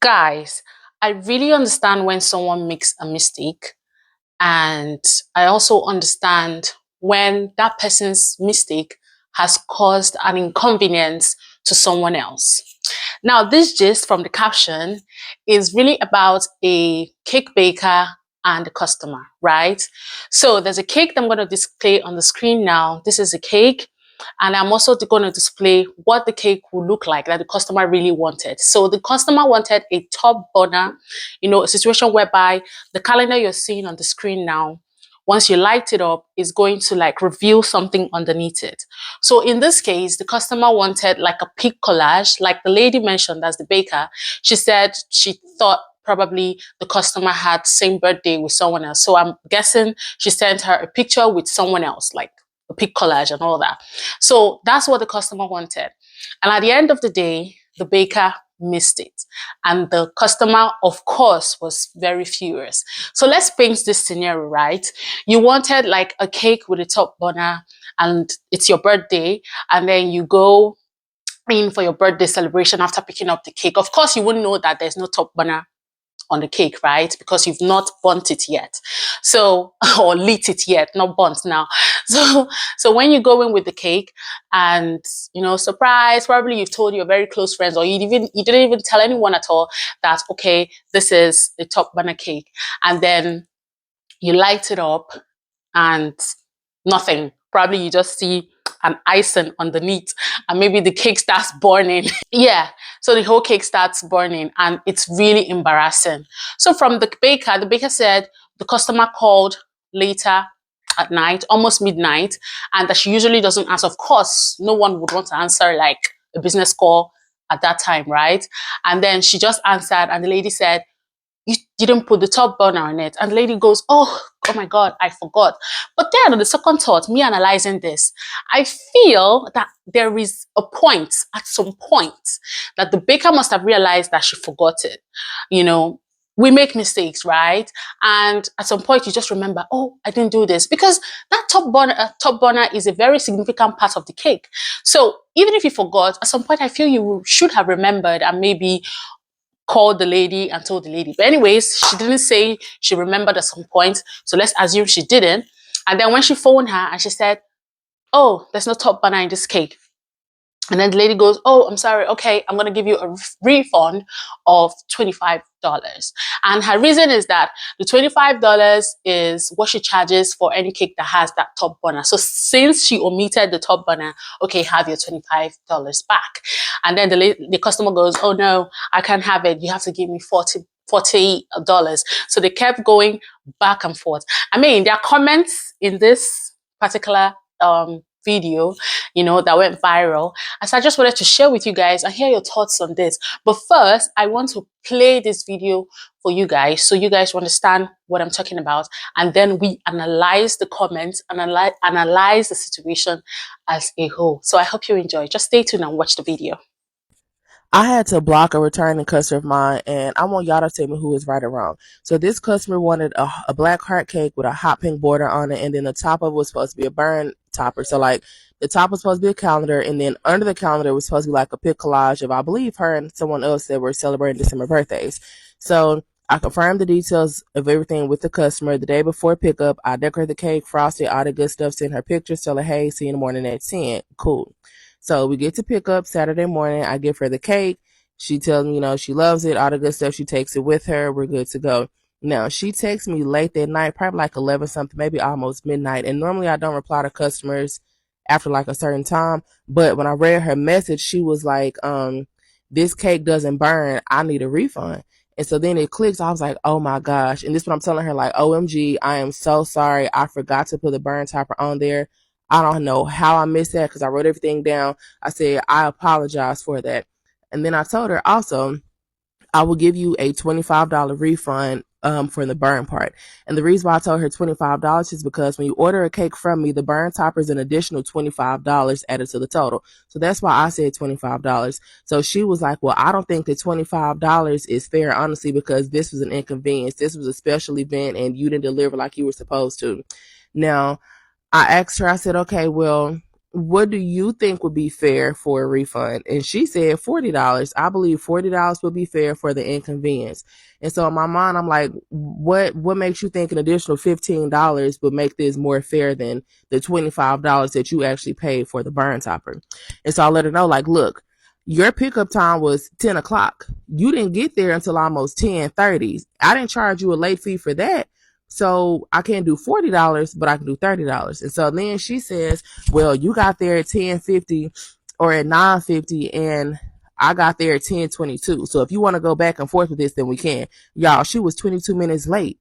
Guys, I really understand when someone makes a mistake, and I also understand when that person's mistake has caused an inconvenience to someone else. Now, this gist from the caption is really about a cake baker and a customer, right? So there's a cake that I'm going to display on the screen now. This is a cake. And I'm also going to display what the cake will look like that the customer really wanted. So the customer wanted a top burner, a situation whereby the calendar you're seeing on the screen now, once you light it up, is going to like reveal something underneath it. So in this case, the customer wanted like a pic collage, like the lady mentioned as the baker. She said she thought probably the customer had same birthday with someone else. So I'm guessing she sent her a picture with someone else, like a pic collage and all that. So that's what the customer wanted. And at the end of the day, the baker missed it. And the customer, of course, was very furious. So let's paint this scenario, right? You wanted like a cake with a top burner and it's your birthday, and then you go in for your birthday celebration after picking up the cake. Of course, you wouldn't know that there's no top burner on the cake, right? Because you've not burnt it yet. So, or lit it yet, not burnt now. So when you go in with the cake and, surprise, probably you've told your very close friends, or you didn't even tell anyone at all that, okay, this is the top burner cake. And then you light it up and nothing. Probably you just see an icing underneath and maybe the cake starts burning. Yeah, so the whole cake starts burning and it's really embarrassing. So from the baker said the customer called later at night, almost midnight, and that she usually doesn't answer. Of course, no one would want to answer like a business call at that time, right? And then she just answered, and the lady said, you didn't put the top burner on it. And the lady goes, oh my God, I forgot. But then on the second thought, me analyzing this, I feel that there is a point at some point that the baker must have realized that she forgot it. We make mistakes, right? And at some point you just remember, oh, I didn't do this, because that top burner is a very significant part of the cake. So even if you forgot, at some point I feel you should have remembered and maybe called the lady and told the lady. But anyways, she didn't say she remembered at some point. So let's assume she didn't. And then when she phoned her and she said, oh, there's no top banana in this cake. And then the lady goes, oh, I'm sorry. Okay, I'm going to give you a refund of $25. And her reason is that the $25 is what she charges for any cake that has that top burner. So since she omitted the top burner, okay, have your $25 back. And then the customer goes, oh no, I can't have it. You have to give me $40. So they kept going back and forth. I mean, there are comments in this particular video, that went viral. And so I just wanted to share with you guys and hear your thoughts on this. But first, I want to play this video for you guys so you guys understand what I'm talking about. And then we analyze the comments and analyze the situation as a whole. So I hope you enjoy. Just stay tuned and watch the video. I had to block a returning customer of mine, and I want y'all to tell me who is right or wrong. So this customer wanted a black heart cake with a hot pink border on it, and then the top of it was supposed to be a burn topper. So like the top was supposed to be a calendar, and then under the calendar was supposed to be like a pic collage of, I believe, her and someone else that were celebrating December birthdays. So I confirmed the details of everything with the customer. The day before pickup, I decorated the cake, frosted, all the good stuff, sent her pictures, tell her, hey, see you in the morning at 10. Cool. So we get to pick up Saturday morning. I give her the cake. She tells me, she loves it, all the good stuff. She takes it with her. We're good to go. Now, she texts me late that night, probably like 11 something, maybe almost midnight. And normally I don't reply to customers after like a certain time. But when I read her message, she was like, this cake doesn't burn. I need a refund. And so then it clicks. I was like, oh my gosh. And this is what I'm telling her, like, OMG, I am so sorry. I forgot to put the burn topper on there. I don't know how I missed that because I wrote everything down. I said, I apologize for that. And then I told her also, I will give you a $25 refund for the burn part. And the reason why I told her $25 is because when you order a cake from me, the burn topper is an additional $25 added to the total. So that's why I said $25. So she was like, well, I don't think that $25 is fair, honestly, because this was an inconvenience. This was a special event and you didn't deliver like you were supposed to. Now, I asked her, I said, okay, well, what do you think would be fair for a refund? And she said $40. I believe $40 would be fair for the inconvenience. And so in my mind, I'm like, what makes you think an additional $15 would make this more fair than the $25 that you actually paid for the burn topper? And so I let her know, like, look, your pickup time was 10 o'clock. You didn't get there until almost 10:30. I didn't charge you a late fee for that. So I can't do $40, but I can do $30. And so then she says, well, you got there at 10:50 or at 9:50 and I got there at 10:22. So if you want to go back and forth with this, then we can. Y'all, she was 22 minutes late.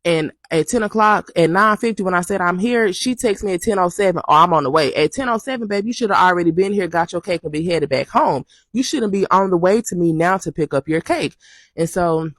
And at 10 o'clock, at 9:50, when I said I'm here, she texts me at 10:07. Oh, I'm on the way. At 10:07, babe, you should have already been here, got your cake, and be headed back home. You shouldn't be on the way to me now to pick up your cake. And so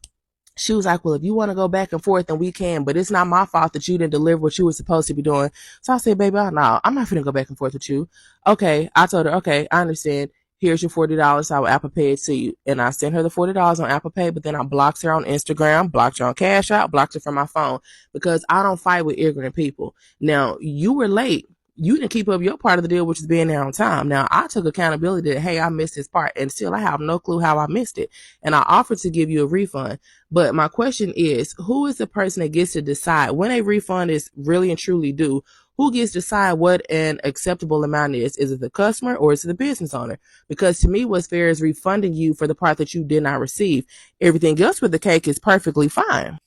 she was like, well, if you want to go back and forth, then we can, but it's not my fault that you didn't deliver what you were supposed to be doing. So I said, baby, no, I'm not going to go back and forth with you. Okay. I told her, okay, I understand. Here's your $40. I will Apple Pay it to you. And I sent her the $40 on Apple Pay, but then I blocked her on Instagram, blocked her on Cash App, blocked her from my phone because I don't fight with ignorant people. Now, you were late. You didn't keep up your part of the deal, which is being there on time. Now, I took accountability that, hey, I missed this part, and still I have no clue how I missed it. And I offered to give you a refund. But my question is, who is the person that gets to decide when a refund is really and truly due? Who gets to decide what an acceptable amount is? Is it the customer or is it the business owner? Because to me, what's fair is refunding you for the part that you did not receive. Everything else with the cake is perfectly fine.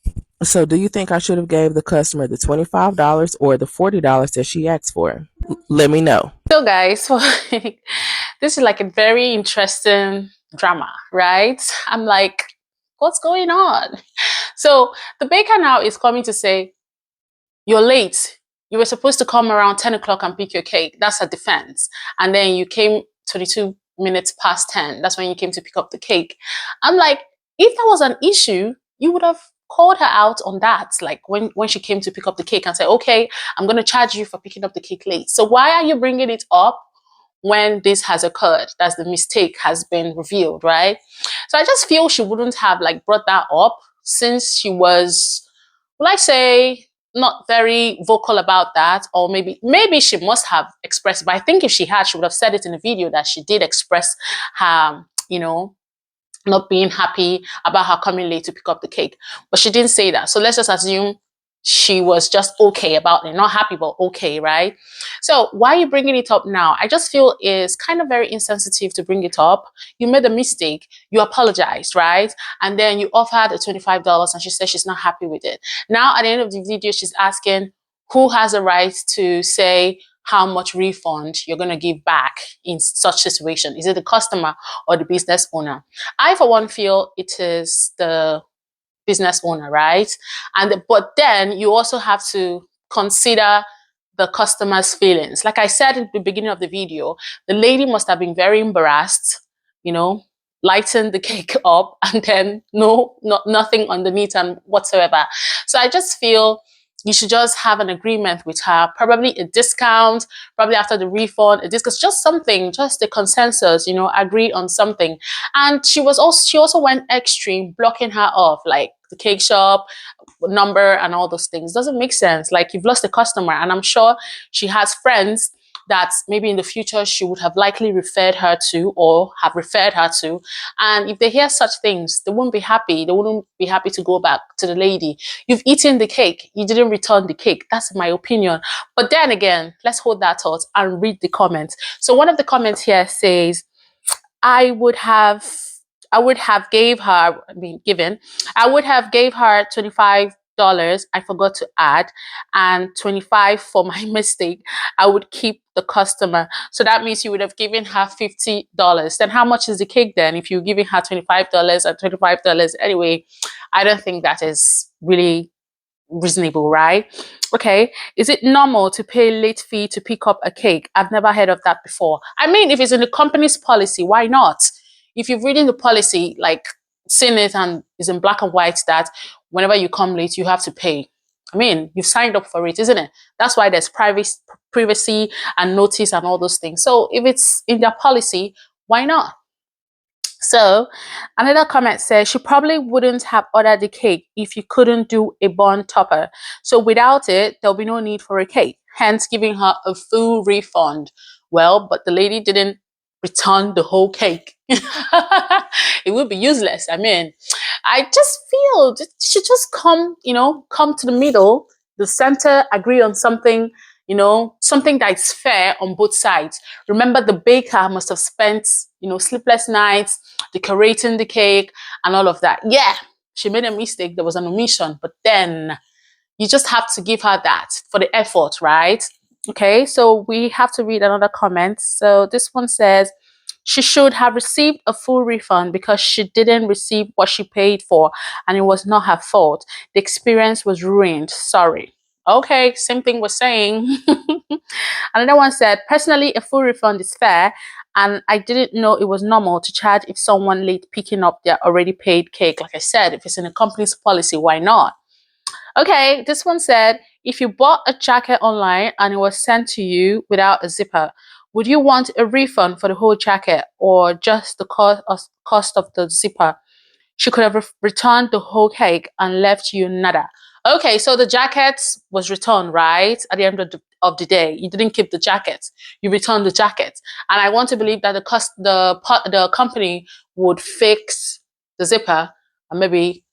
So do you think I should have gave the customer the $25 or the $40 that she asked for? Let me know. So guys, this is like a very interesting drama, right? I'm like, what's going on? So the baker now is coming to say, you're late. You were supposed to come around 10 o'clock and pick your cake. That's a defense. And then you came 22 minutes past 10. That's when you came to pick up the cake. I'm like, if that was an issue, you would have called her out on that, like when she came to pick up the cake and said, okay, I'm going to charge you for picking up the cake late. So why are you bringing it up when this has occurred? That's the mistake has been revealed, right? So I just feel she wouldn't have like brought that up since she was, well, I say, not very vocal about that, or maybe she must have expressed it. But I think if she had, she would have said it in the video that she did express her, not being happy about her coming late to pick up the cake. But she didn't say that. So let's just assume she was just okay about it. Not happy, but okay, right? So why are you bringing it up now? I just feel it's kind of very insensitive to bring it up. You made a mistake. You apologized, right? And then you offered a $25 and she said she's not happy with it. Now, at the end of the video, she's asking who has a right to say how much refund you're going to give back in such situation. Is it the customer or the business owner? I, for one, feel it is the business owner, right? But then you also have to consider the customer's feelings. Like I said at the beginning of the video, the lady must have been very embarrassed, lighten the cake up and then nothing underneath and whatsoever. So I just feel you should just have an agreement with her, probably a discount, probably after the refund, a discount, just something, just a consensus, agree on something. And she also went extreme, blocking her off, like the cake shop number and all those things. Doesn't make sense. Like, you've lost a customer, and I'm sure she has friends that maybe in the future she would have likely referred her to or have referred her to. And if they hear such things, they won't be happy. They wouldn't be happy to go back to the lady. You've eaten the cake. You didn't return the cake. That's my opinion. But then again, let's hold that thought and read the comments. So one of the comments here says, I would have gave her $25. I forgot to add, and 25 for my mistake. I would keep the customer. So that means you would have given her $50. Then how much is the cake then if you're giving her $25 and $25 anyway? I don't think that is really reasonable, right? Okay, is it normal to pay late fee to pick up a cake? I've never heard of that before. I mean, if it's in the company's policy, why not? If you've reading the policy, like seen it and it's in black and white that whenever you come late, you have to pay. I mean, you've signed up for it, isn't it? That's why there's privacy and notice and all those things. So if it's in their policy, why not? So another comment says she probably wouldn't have ordered the cake if you couldn't do a bun topper. So without it, there'll be no need for a cake, hence giving her a full refund. Well, but the lady didn't return the whole cake. It would be useless. I mean, I just feel you should just come, come to the middle, the center, agree on something, something that is fair on both sides. Remember, the baker must have spent, sleepless nights decorating the cake and all of that. Yeah, she made a mistake. There was an omission, but then you just have to give her that for the effort, right? Okay, so we have to read another comment. So this one says, she should have received a full refund because she didn't receive what she paid for and it was not her fault. The experience was ruined. Sorry. Okay, same thing we're saying. Another one said, personally, a full refund is fair and I didn't know it was normal to charge if someone late picking up their already paid cake. Like I said, if it's in a company's policy, why not? Okay, this one said, if you bought a jacket online and it was sent to you without a zipper, would you want a refund for the whole jacket or just the cost of the zipper? She could have returned the whole cake and left you nada. Okay, so the jacket was returned, right? At the end of the day, you didn't keep the jacket. You returned the jacket, and I want to believe that the company would fix the zipper and maybe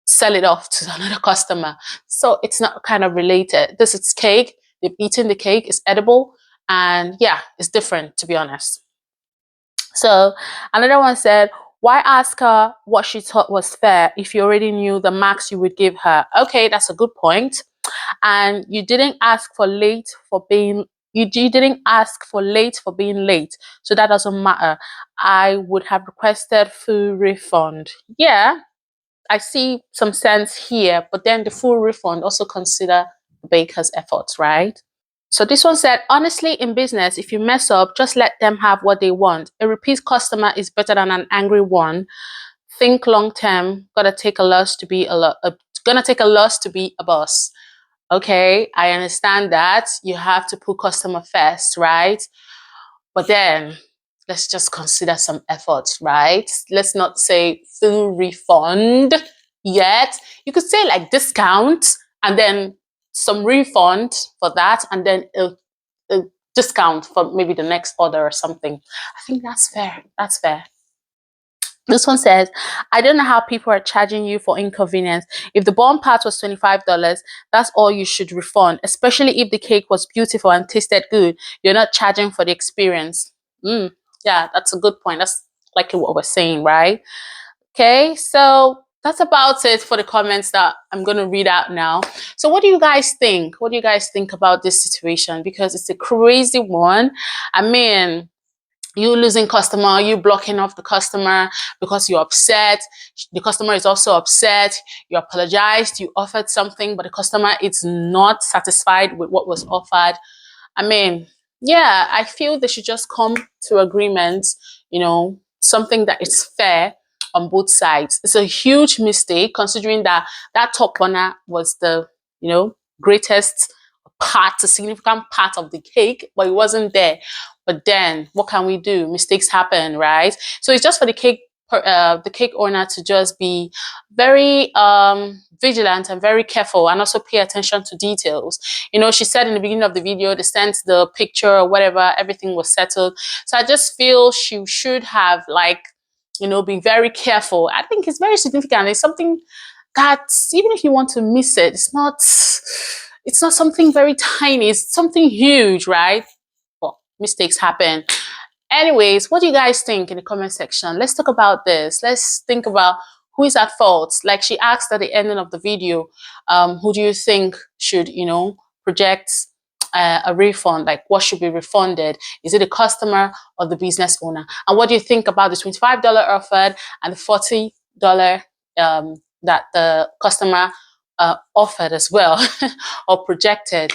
sell it off to another customer. So it's not kind of related. This is cake. They've eaten the cake. It's edible. And yeah, it's different, to be honest. So another one said, why ask her what she thought was fair if you already knew the max you would give her? Okay, that's a good point. And you didn't ask for late for being you didn't ask for late for being late, so that doesn't matter. I would have requested full refund. Yeah, I see some sense here, but then the full refund also consider the baker's efforts, right? So this one said, honestly, in business, if you mess up, just let them have what they want. A repeat customer is better than an angry one. Think long term. Gonna take a loss to be a boss. Okay, I understand that you have to put customer first, right? But then let's just consider some efforts, right? Let's not say full refund yet. You could say like discount and then some refund for that and then a discount for maybe the next order or something. I think that's fair. That's fair. This one says, I don't know how people are charging you for inconvenience. If the bomb part was $25, that's all you should refund, especially if the cake was beautiful and tasted good. You're not charging for the experience. Yeah, that's a good point. That's like what we're saying, right? Okay, so that's about it for the comments that I'm going to read out now. So what do you guys think? What do you guys think about this situation? Because it's a crazy one. I mean, you losing customer, you blocking off the customer because you're upset. The customer is also upset. You apologized, you offered something, but the customer is not satisfied with what was offered. I mean, yeah, I feel they should just come to agreement, something that is fair on both sides. It's a huge mistake considering that that top corner was the, greatest part, a significant part of the cake, but it wasn't there. But then what can we do? Mistakes happen, right? So it's just for the cake owner to just be very vigilant and very careful and also pay attention to details. She said in the beginning of the video, they sent the picture or whatever, everything was settled. So I just feel she should have been very careful. I think it's very significant. It's something that even if you want to miss it, it's not something very tiny. It's something huge, right? Well, mistakes happen. Anyways, what do you guys think in the comment section? Let's talk about this. Let's think about who is at fault. Like she asked at the ending of the video, who do you think should, project a refund? Like what should be refunded? Is it the customer or the business owner? And what do you think about the $25 offered and the $40 that the customer offered as well or projected,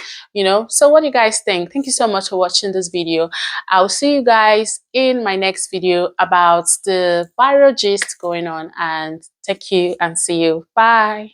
so what do you guys think? Thank you so much for watching this video. I'll see you guys in my next video about the viral gist going on, and thank you and see you. Bye.